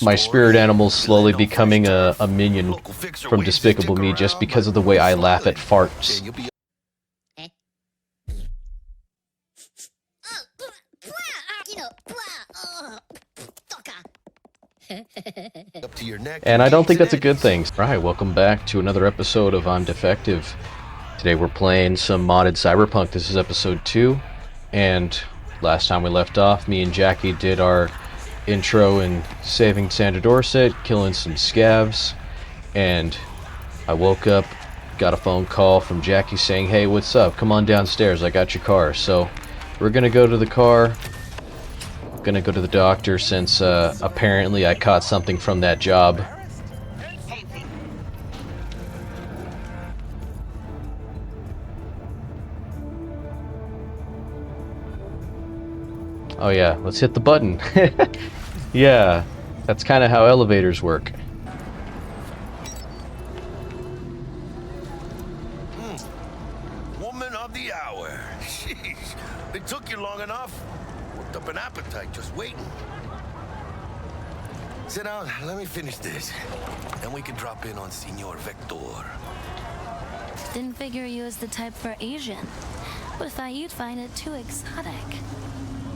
My spirit animal's slowly becoming a minion from Despicable Me just because of the way I laugh at farts. And I don't think that's a good thing. Alright, welcome back to another episode of I'm Defective. Today we're playing some modded CyberPunk. This is episode 2, and last time we left off, me and Jackie did our intro in saving Sandra Dorset, killing some scavs, and I woke up, got a phone call from Jackie saying, hey, what's up? Come on downstairs, I got your car. So we're gonna go to the car, gonna go to the doctor since apparently I caught something from that job. Oh yeah, let's hit the button. Yeah, that's kind of how elevators work. Woman of the hour. Jeez, it took you long enough. Worked up an appetite just waiting. Sit down, let me finish this. Then we can drop in on Senor Vector. Didn't figure you as the type for Asian, but thought you'd find it too exotic.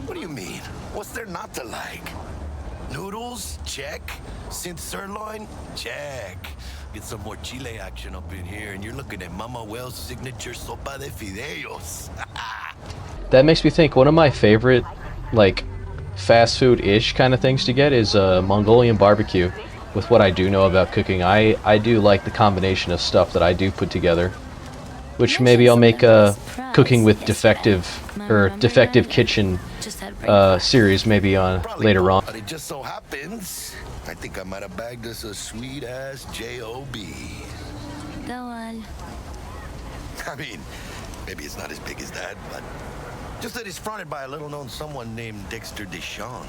What do you mean? What's there not to like? Noodles? Check. Synth sirloin? Check. Get some more Chile action up in here, and you're looking at Mama Wells' signature sopa de fideos. That makes me think one of my favorite, like, fast food-ish kind of things to get is Mongolian barbecue. With what I do know about cooking, I do like the combination of stuff that I do put together. Which maybe I'll make a cooking with defective kitchen series maybe on later on. But it just so happens, I think I might have bagged us a sweet ass J.O.B. Go on. I mean, maybe it's not as big as that, but just that it's fronted by a little known someone named Dexter Deshawn.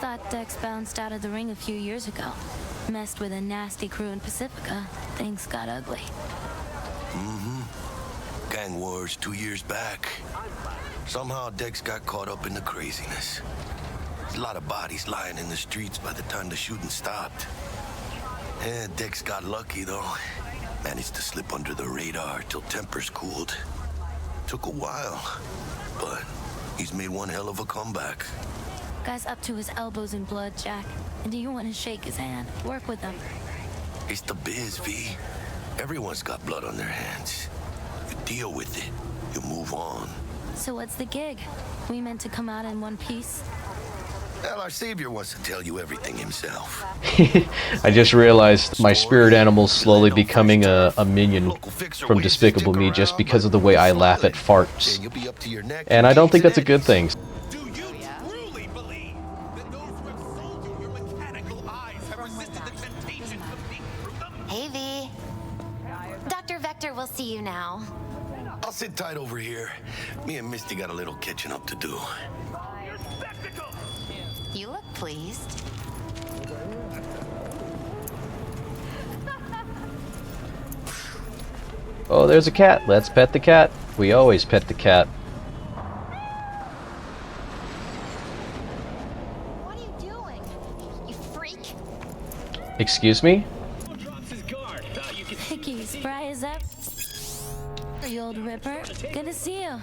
Thought Dex bounced out of the ring a few years ago. Messed with a nasty crew in Pacifica. Things got ugly. Gang wars 2 years back. Somehow Dex got caught up in the craziness. There's a lot of bodies lying in the streets by the time the shooting stopped. And Dex got lucky though. Managed to slip under the radar till tempers cooled. Took a while, but he's made one hell of a comeback. Guy's up to his elbows in blood, Jack. And do you want to shake his hand? Work with him. It's the biz, V. Everyone's got blood on their hands. You deal with it. You move on. So what's the gig? We meant to come out in one piece? Well, our savior wants to tell you everything himself. I just realized my spirit animal's slowly becoming a minion from Despicable Me just because of the way I laugh at farts. And I don't think that's a good thing. Do you truly believe that those who have sold you your mechanical eyes have resisted the temptation to peek through them? Hey, V. Dr. Vector will see you now. I'll sit tight over here. Me and Misty got a little catching up to do. Spectacle! You look pleased. Oh, there's a cat. Let's pet the cat. We always pet the cat. What are you doing? You freak. Excuse me? Hickey, spry is up. You old ripper. Good to see you.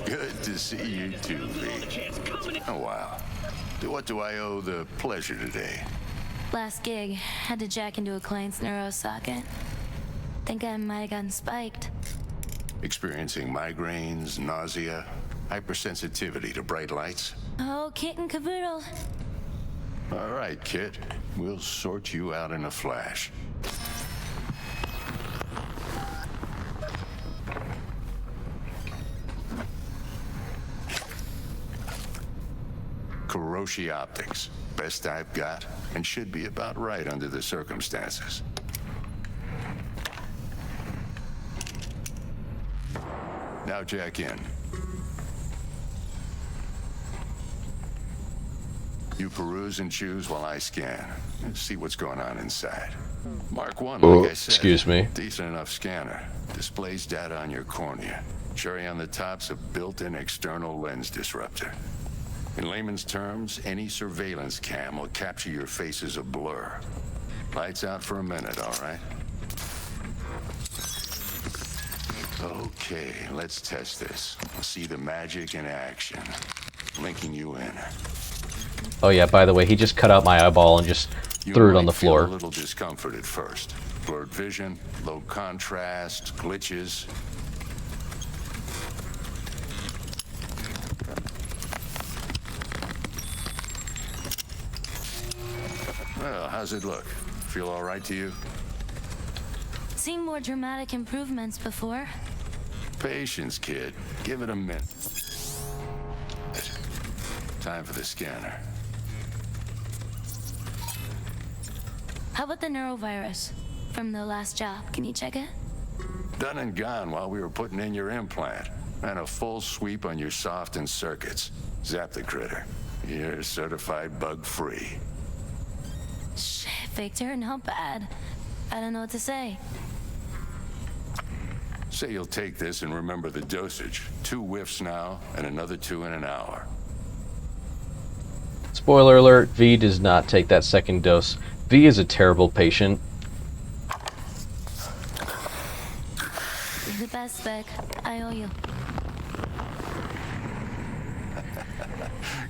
Good to see you too, V. Oh, wow. What do I owe the pleasure today? Last gig, had to jack into a client's neuro socket. Think I might have gotten spiked. Experiencing migraines, nausea, hypersensitivity to bright lights? Oh, kit and caboodle. All right, kid. We'll sort you out in a flash. Kuroshi Optics. Best I've got, and should be about right under the circumstances. Now jack in. You peruse and choose while I scan. And see what's going on inside. Mark 1, like I said. Excuse me. Decent enough scanner. Displays data on your cornea. Cherry on the top's a built-in external lens disruptor. In layman's terms, any surveillance cam will capture your face as a blur. Lights out for a minute, all right? Okay, let's test this. See the magic in action. Linking you in. Oh yeah, by the way, he just cut out my eyeball and just threw it on the floor. Feel a little discomfort at first. Blurred vision, low contrast, glitches. Well, how's it look? Feel all right to you? Seen more dramatic improvements before. Patience, kid. Give it a minute. Time for the scanner. How about the neurovirus from the last job? Can you check it? Done and gone while we were putting in your implant. And a full sweep on your soft and circuits. Zap the critter. You're certified bug-free. Shit, Victor, not bad. I don't know what to say. Say you'll take this and remember the dosage. 2 whiffs now, and another 2 in an hour. Spoiler alert, V does not take that second dose. V is a terrible patient. You're the best, Vic. I owe you.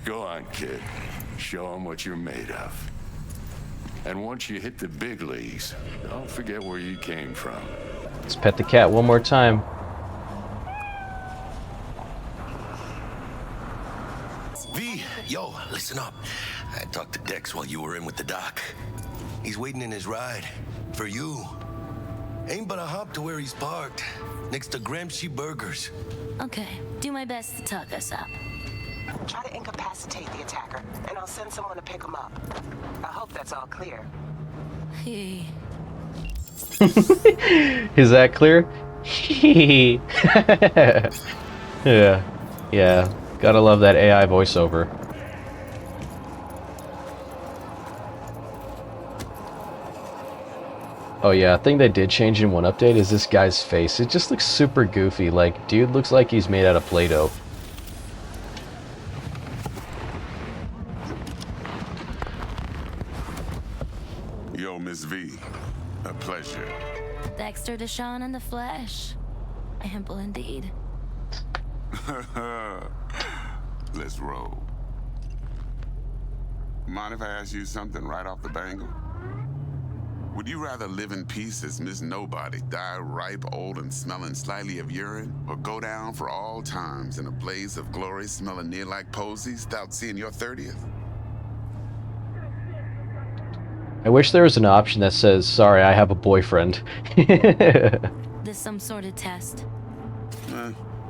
Go on, kid. Show them what you're made of. And once you hit the big leagues, don't forget where you came from. Let's pet the cat one more time. V, yo, listen up. I talked to Dex while you were in with the doc. He's waiting in his ride. For you. Ain't but a hop to where he's parked. Next to Gramsci Burgers. Okay, do my best to talk us up. Try to incapacitate the attacker, and I'll send someone to pick him up. I hope that's all clear. Hey. Is that clear? Yeah. Gotta love that AI voiceover. Oh yeah, a thing they did change in one update is this guy's face. It just looks super goofy. Like, dude looks like he's made out of Play-Doh. Yo, Miss V. A pleasure. Dexter Deshawn in the flesh. Ample indeed. Let's roll. Mind if I ask you something right off the bangle? Would you rather live in peace as Miss Nobody, die ripe, old, and smelling slightly of urine, or go down for all times in a blaze of glory smelling near like posies without seeing your 30th? I wish there was an option that says, sorry, I have a boyfriend. This some sort of test.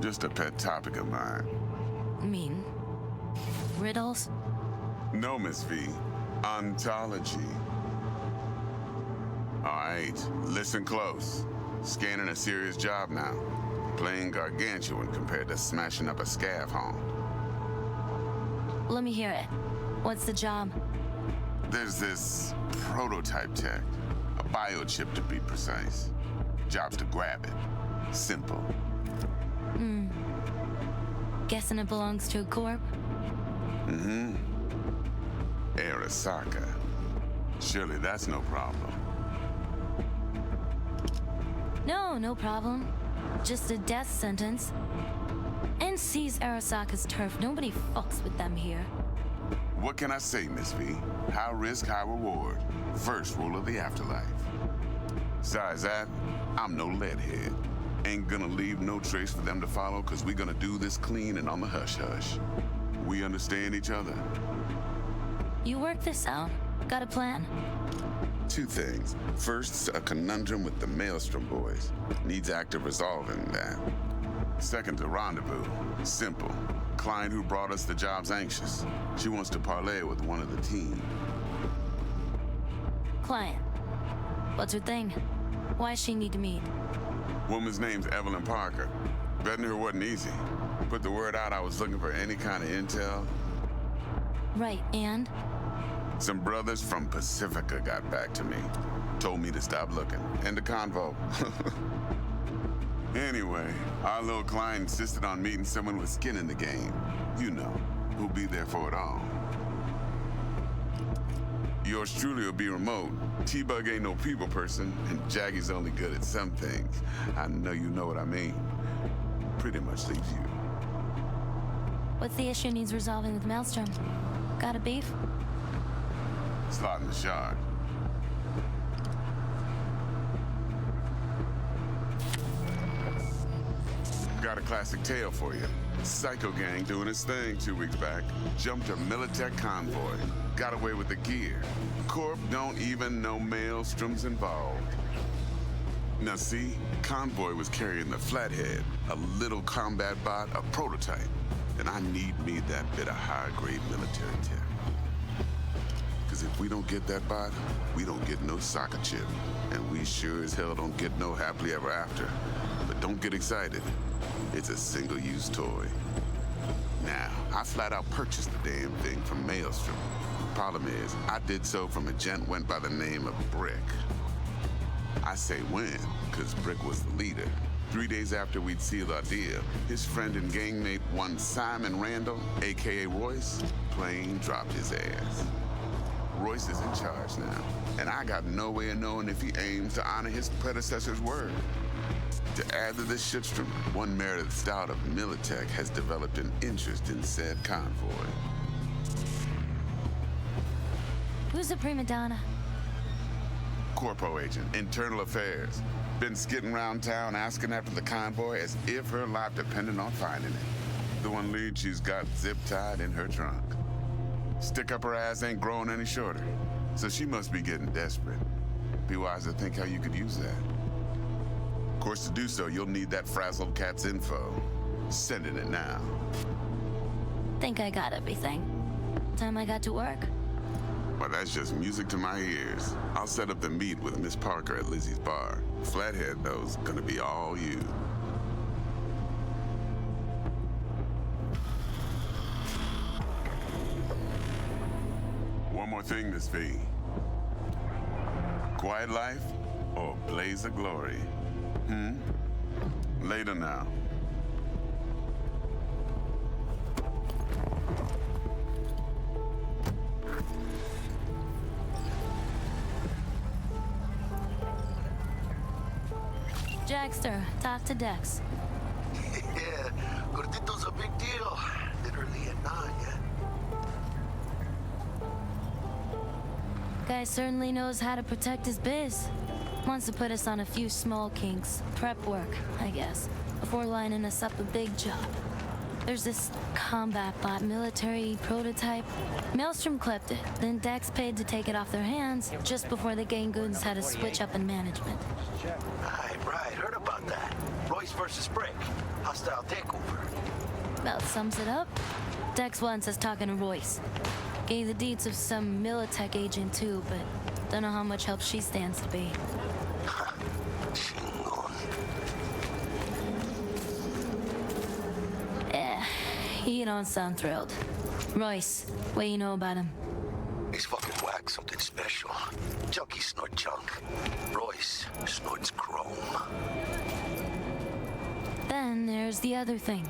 Just a pet topic of mine. Mean riddles? No, Miss V. Ontology. Alright, listen close. Scanning a serious job now. Playing gargantuan compared to smashing up a scav home. Let me hear it. What's the job? There's this prototype tech. A biochip to be precise. Job's to grab it. Simple. Guessing it belongs to a corp? Mm-hmm. Arasaka. Surely that's no problem. No problem. Just a death sentence. NC's Arasaka's turf. Nobody fucks with them here. What can I say, Miss V? High risk, high reward. First rule of the afterlife. Besides that, I'm no leadhead. Ain't gonna leave no trace for them to follow, cause we gonna do this clean and on the hush-hush. We understand each other? You work this out? Got a plan? 2 things. First, a conundrum with the Maelstrom boys. Needs active resolving that. Second, a rendezvous. Simple. Client who brought us the job's anxious. She wants to parlay with one of the team. Client. What's her thing? Why she need to meet? Woman's name's Evelyn Parker. Betting her wasn't easy. Put the word out I was looking for any kind of intel. Right, and? Some brothers from Pacifica got back to me. Told me to stop looking. End of convo. Anyway, our little client insisted on meeting someone with skin in the game. You know, who'll be there for it all. Yours truly will be remote. T-Bug ain't no people person, and Jaggy's only good at some things. I know you know what I mean. Pretty much leaves you. What's the issue needs resolving with Maelstrom? Got a beef? Slot in the shard. Got a classic tale for you. Psycho gang doing its thing 2 weeks back. Jumped a Militech convoy. Got away with the gear. Corp don't even know Maelstrom's involved. Now see, convoy was carrying the Flathead, a little combat bot, a prototype. And I need me that bit of high-grade military tech. Because if we don't get that bot, we don't get no soccer chip. And we sure as hell don't get no happily ever after. But don't get excited. It's a single-use toy. Now, I flat out purchased the damn thing from Maelstrom. Problem is, I did so from a gent went by the name of Brick. I say when, because Brick was the leader. 3 days after we'd sealed our deal, his friend and gangmate, one Simon Randall, aka Royce, plain dropped his ass. Royce is in charge now, and I got no way of knowing if he aims to honor his predecessor's word. To add to this shitstorm, one Meredith Stout of Militech has developed an interest in said convoy. Who's the prima donna? Corpo agent, internal affairs. Been skidding around town asking after the convoy as if her life depended on finding it. The one lead she's got zip-tied in her trunk. Stick up her ass ain't growing any shorter, so she must be getting desperate. Be wise to think how you could use that. Of course, to do so, you'll need that frazzled cat's info. Sending it now. Think I got everything. Time I got to work. Well, that's just music to my ears. I'll set up the meet with Miss Parker at Lizzie's bar. Flathead, though's gonna be all you. One more thing, Miss V. Quiet life or blaze of glory? Later now. Jackster, talk to Dex. Yeah, Gordito's a big deal. Literally at 9, yeah? Guy certainly knows how to protect his biz. Wants to put us on a few small kinks. Prep work, I guess. Before lining us up a big job. There's this combat bot military prototype. Maelstrom clipped it, then Dex paid to take it off their hands just before the gang goons had a switch up in management. Right, heard about that. Royce versus Brick. Hostile takeover. About sums it up. Dex wants us talking to Royce. Gave the deeds of some Militech agent too, but don't know how much help she stands to be. He don't sound thrilled. Royce, what you know about him? He's fucking whack, something special. Junkies snort junk. Royce snorts chrome. Then there's the other thing.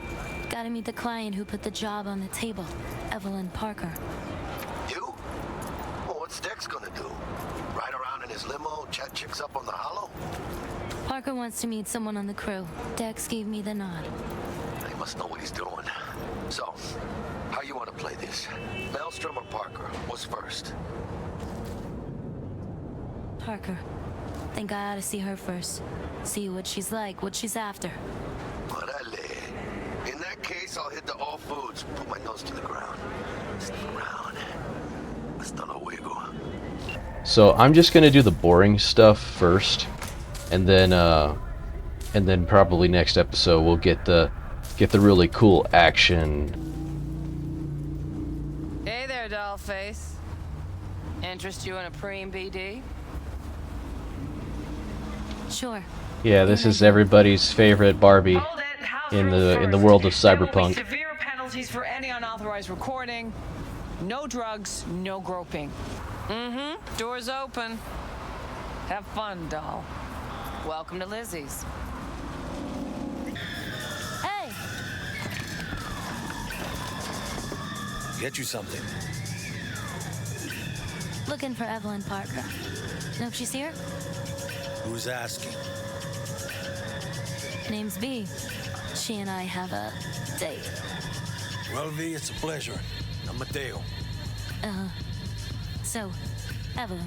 Gotta meet the client who put the job on the table, Evelyn Parker. You? Well, what's Dex gonna do? Ride around in his limo, chat chicks up on the hollow? Parker wants to meet someone on the crew. Dex gave me the nod. He must know what he's doing. So, how you want to play this? Maelstrom or Parker? What's first? Parker. Think I ought to see her first. See what she's like, what she's after. Orale. In that case, I'll hit the all foods, put my nose to the ground. Stick around. Hasta luego. So I'm just gonna do the boring stuff first, and then probably next episode we'll get the really cool action. Hey there, dollface. Interest you in a preem BD? Sure. Yeah, this is everybody's favorite Barbie in the world of cyberpunk. Severe penalties for any unauthorized recording. No drugs, no groping. Doors open. Have fun, doll. Welcome to Lizzie's. Hey! get you something. Looking for Evelyn Parker. Know if she's here? Who's asking? Name's V. She and I have a date. Well, V, it's a pleasure. I'm Mateo. So, Evelyn.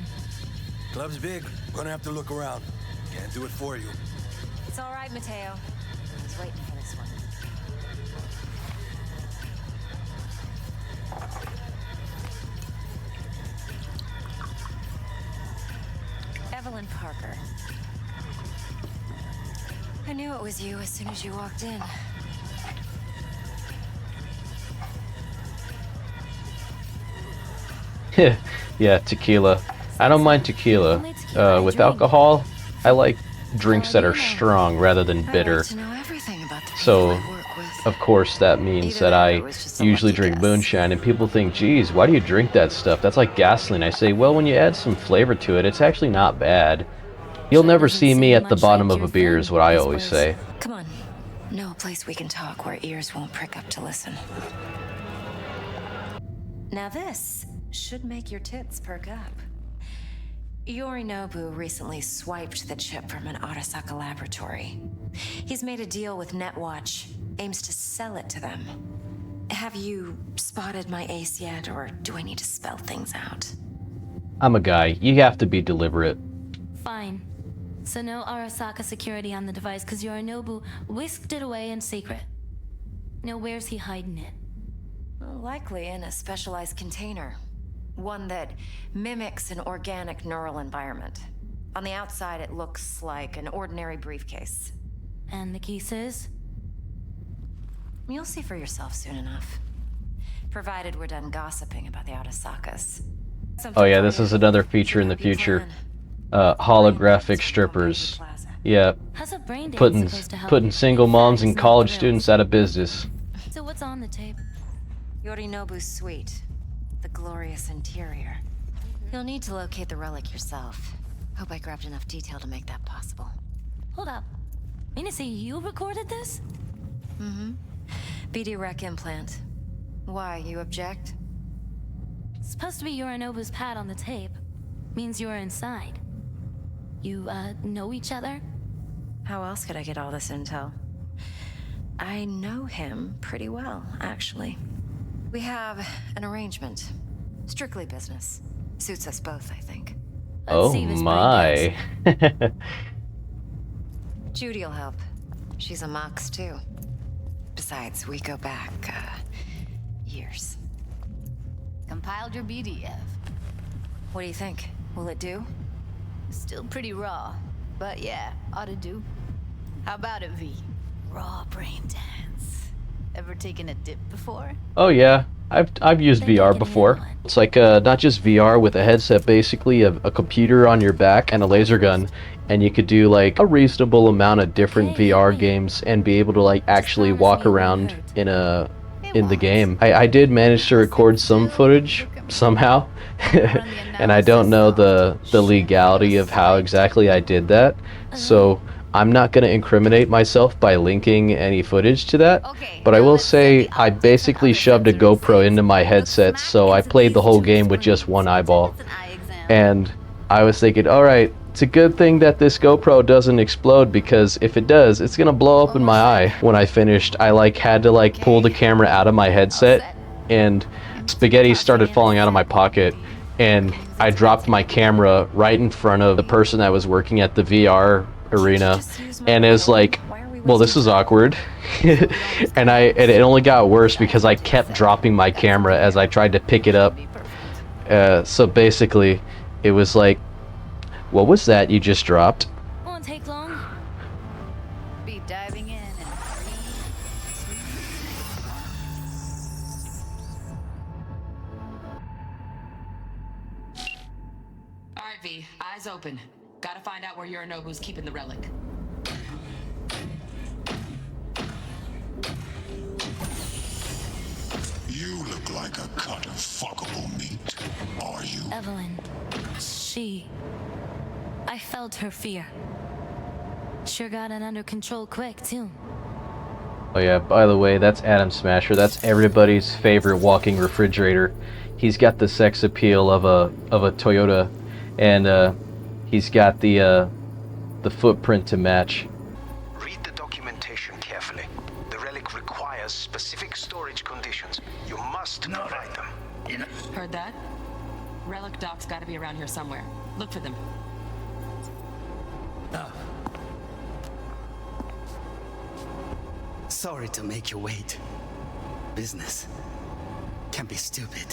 Club's big. Gonna have to look around. Can't do it for you. It's all right, Mateo. I was waiting for this one. Evelyn Parker. I knew it was you as soon as you walked in. Yeah, tequila. I don't mind tequila. With alcohol, I like drinks that are strong rather than bitter. So, of course, that means that I usually drink moonshine, and people think, geez, why do you drink that stuff? That's like gasoline. I say, well, when you add some flavor to it, it's actually not bad. You'll never see me at the bottom of a beer is what I always say. Come on. Know a place we can talk where ears won't prick up to listen. Now this should make your tits perk up. Yorinobu recently swiped the chip from an Arasaka laboratory. He's made a deal with Netwatch, aims to sell it to them. Have you spotted my ace yet, or do I need to spell things out? I'm a guy. You have to be deliberate. Fine. So no Arasaka security on the device, because Yorinobu whisked it away in secret. Now where's he hiding it? Well, likely in a specialized container. One that mimics an organic neural environment. On the outside, it looks like an ordinary briefcase. And the key says? You'll see for yourself soon enough. Provided we're done gossiping about the Arasakas. Oh yeah, this is another feature in the future. Holographic strippers. Yeah, putting single moms and college students out of business. So what's on the tape? Yorinobu's suite. The glorious interior. You'll need to locate the relic yourself. Hope I grabbed enough detail to make that possible. Hold up. Mean to say you recorded this? Mm-hmm. BD rec implant. Why, you object? It's supposed to be Yorinobu's pad on the tape. Means you're inside. You, know each other? How else could I get all this intel? I know him pretty well, actually. We have an arrangement. Strictly business. Suits us both, I think. Oh my. Judy'll help. She's a Mox, too. Besides, we go back, years. Compiled your BDF. What do you think? Will it do? Still pretty raw, but yeah, ought to do. How about it, V? Raw brain dance. Ever taken a dip before? Oh yeah, I've used VR before. It's like not just VR with a headset, basically a computer on your back and a laser gun, and you could do like a reasonable amount of different VR games and be able to like actually walk around in the game. I did manage to record some footage somehow, and I don't know the legality of how exactly I did that, so I'm not going to incriminate myself by linking any footage to that, but I will say I basically shoved a GoPro into my headset, so I played the whole game with just one eyeball. And I was thinking, alright, it's a good thing that this GoPro doesn't explode, because if it does, it's going to blow up in my eye. When I finished, I had to pull the camera out of my headset, and spaghetti started falling out of my pocket, and I dropped my camera right in front of the person that was working at the VR arena, and it was like, well, this is awkward. And it only got worse because I kept dropping my camera as I tried to pick it up. So basically it was like, what was that you just dropped? Won't take long. Be diving in 3, 2, 1. Alright, V, eyes open. Gotta find out where Yorinobu's keeping the relic. You look like a cut of fuckable meat, are you? Evelyn. I felt her fear. Sure got it under control quick, too. Oh yeah, by the way, that's Adam Smasher. That's everybody's favorite walking refrigerator. He's got the sex appeal of a Toyota, and he's got the footprint to match. Read the documentation carefully. The relic requires specific storage conditions. You must provide them. Heard that? Relic docs gotta be around here somewhere. Look for them. Sorry to make you wait. Business can be stupid.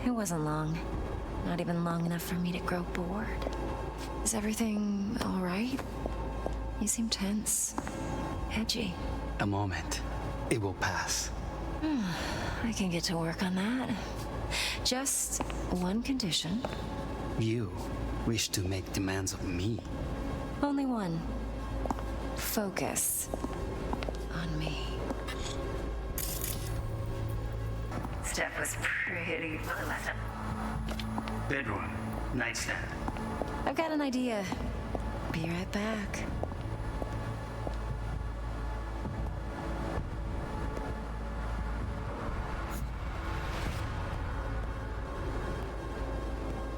It wasn't long. Not even long enough for me to grow bored. Is everything all right? You seem tense. Edgy. A moment. It will pass. I can get to work on that. Just one condition. You wish to make demands of me. Only one. Focus on me. Steph was pretty pleasant. Bedroom. Nightstand. I've got an idea. Be right back.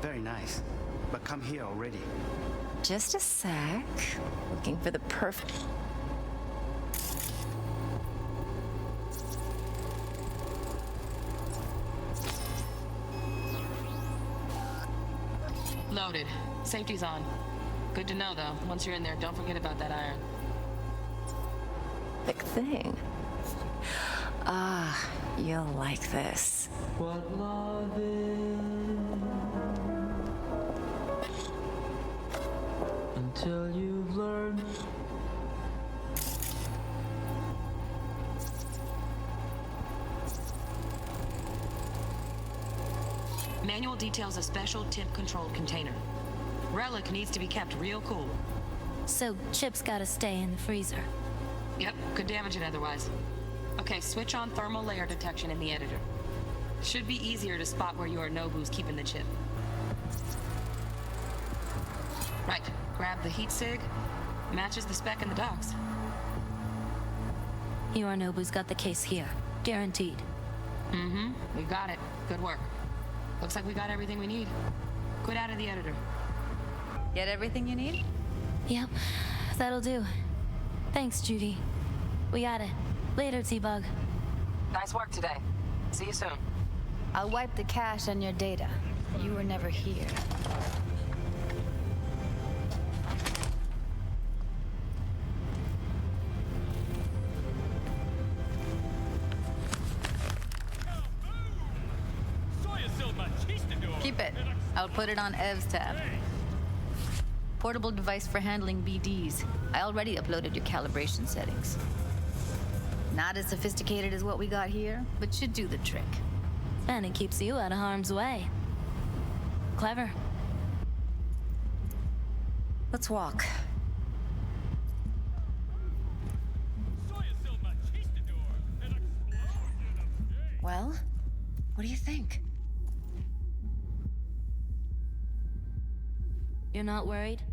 Very nice. But come here already. Just a sec. Looking for the perfect... Loaded. Safety's on. Good to know, though. Once you're in there, don't forget about that iron. Big thing. Ah, you'll like this. What love is until you've learned. Manual details a special temp-controlled container. Relic needs to be kept real cool. So Chip's gotta stay in the freezer. Yep, could damage it otherwise. Okay, switch on thermal layer detection in the editor. Should be easier to spot where Yorinobu's keeping the chip. Right, grab the heat sig. Matches the spec in the docs. Yorinobu's got the case here. Guaranteed. Mm-hmm, we got it. Good work. Looks like we got everything we need. Quit out of the editor. Get everything you need? Yep, that'll do. Thanks, Judy. We got it. Later, T-Bug. Nice work today. See you soon. I'll wipe the cache on your data. You were never here. Keep it. I'll put it on Ev's tab. Portable device for handling BDs. I already uploaded your calibration settings. Not as sophisticated as what we got here, but should do the trick. And it keeps you out of harm's way. Clever. Let's walk. Well, what do you think? You're not worried?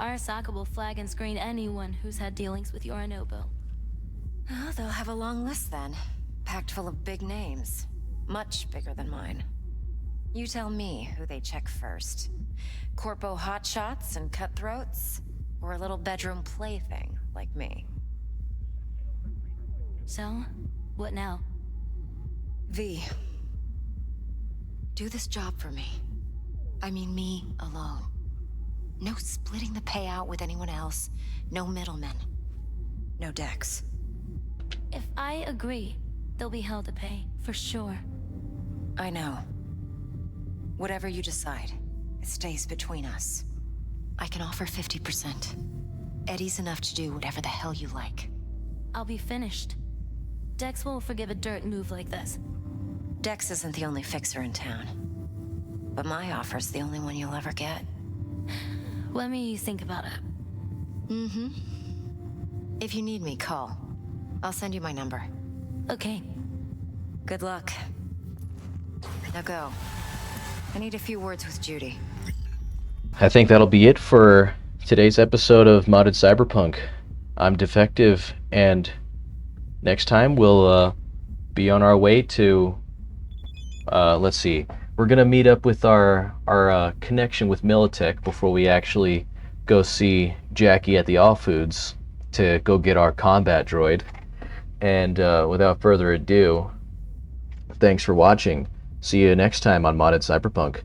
Arasaka will flag and screen anyone who's had dealings with Yorinobu. Oh, they'll have a long list then. Packed full of big names. Much bigger than mine. You tell me who they check first. Corpo hotshots and cutthroats? Or a little bedroom plaything like me? So, what now? V. Do this job for me. I mean me alone. No splitting the payout with anyone else. No middlemen. No decks. If I agree, there'll be hell to pay, for sure. I know. Whatever you decide, it stays between us. I can offer 50%. Eddie's enough to do whatever the hell you like. I'll be finished. Dex won't forgive a dirt move like this. Dex isn't the only fixer in town. But my offer's the only one you'll ever get. Let me think about it. Mm-hmm. If you need me, call. I'll send you my number. Okay. Good luck. Now go. I need a few words with Judy. I think that'll be it for today's episode of Modded Cyberpunk. I'm Defective, and next time we'll be on our way to, let's see, we're gonna meet up with our connection with Militech before we actually go see Jackie at the All Foods to go get our combat droid. And without further ado, thanks for watching. See you next time on Modded Cyberpunk.